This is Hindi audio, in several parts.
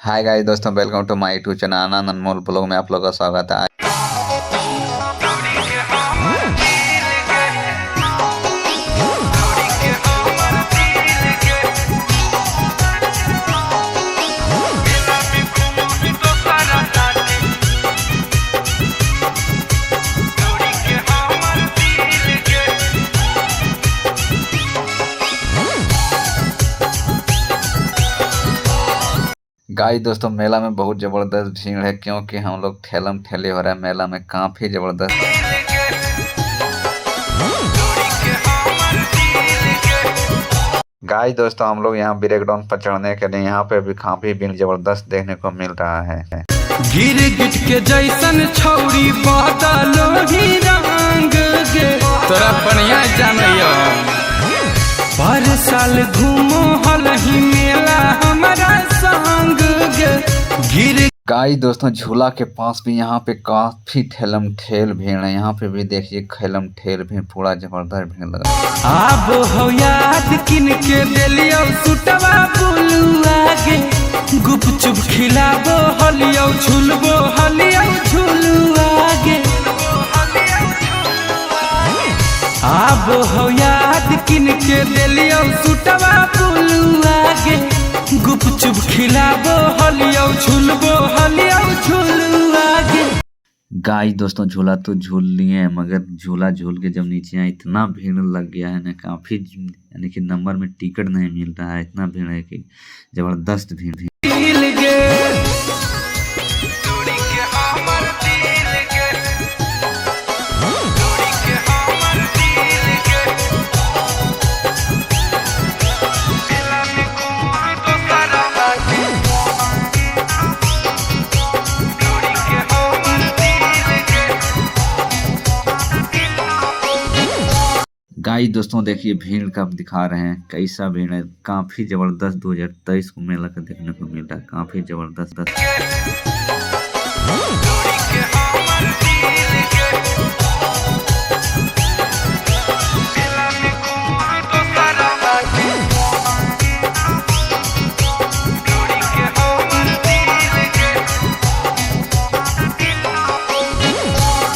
हाय गाइस दोस्तों, welcome to my YouTube channel Anand Anmol blog में आप लोगों का स्वागत है। गाइस दोस्तों, मेला में बहुत ज़बरदस्त भीड़ है क्योंकि हम लोग ठेलम ठेले हो रहे हैं। मेला में काफ़ी ज़बरदस्त। गाइस दोस्तों, हम लोग यहाँ ब्रेक डाउन पर चढ़ने के लिए यहाँ पे भी काफ़ी भीड़ ज़बरदस्त देखने को मिल रहा है। गिर गिट के जैसन छौरी बादलो ही रंग गे तोरा पनिया जानैया पर साल घूमो हलही मेला हमारा संग गे गिर। गाइस दोस्तों, झूला के पास भी यहाँ पे काफी ठेलम ठेल भीड़ है। यहाँ पे भी देखिए खेलम ठेल भीड़, पूरा जबरदस्त भीड़ लगा। अब हो याद किन के दिलियो सुटवा बुलुआ गे गुपचुप खिलाबो हलियो झुलबो हलियो झुलुआ गे। अब हो याद किन के दिलियो सुटवा बुलुआ गे गुपचुप खिलाबो हलियो झुलबो हलियो झुलुआ गे। गाइस दोस्तों, झूला तो झूल लिए मगर झूला झूल के जब नीचे आए इतना भीड़ लग गया है ना, काफी यानी कि नंबर में टिकट नहीं मिल रहा है। इतना भीड़ है कि जबरदस्त भीड़ है। गाइस दोस्तों, देखिए भीड़ कब दिखा रहे हैं, कैसा भीड़ है। काफी जबरदस्त 2023 को मेला का देखने को मिल रहा है। काफी जबरदस्त।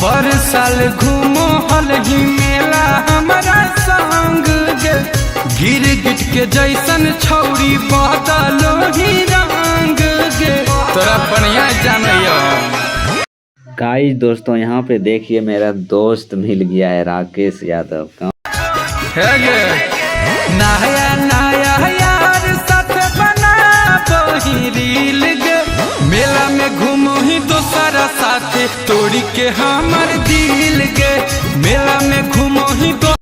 पर साल घूमो हलही मेला हमारा संग गे गिर गिट के जैसन छौरी बादलो ही रंग गे तोरा पनिया जानैया। गाइस दोस्तों, यहाँ पे देखिए मेरा दोस्त मिल गया है, राकेश यादव। है गे नया नया यार साथ बना ही रील गे मेला में घूमो ही दोसरा साथे तोड़ी के हमर दिल गे मेला में घूमो ही दो।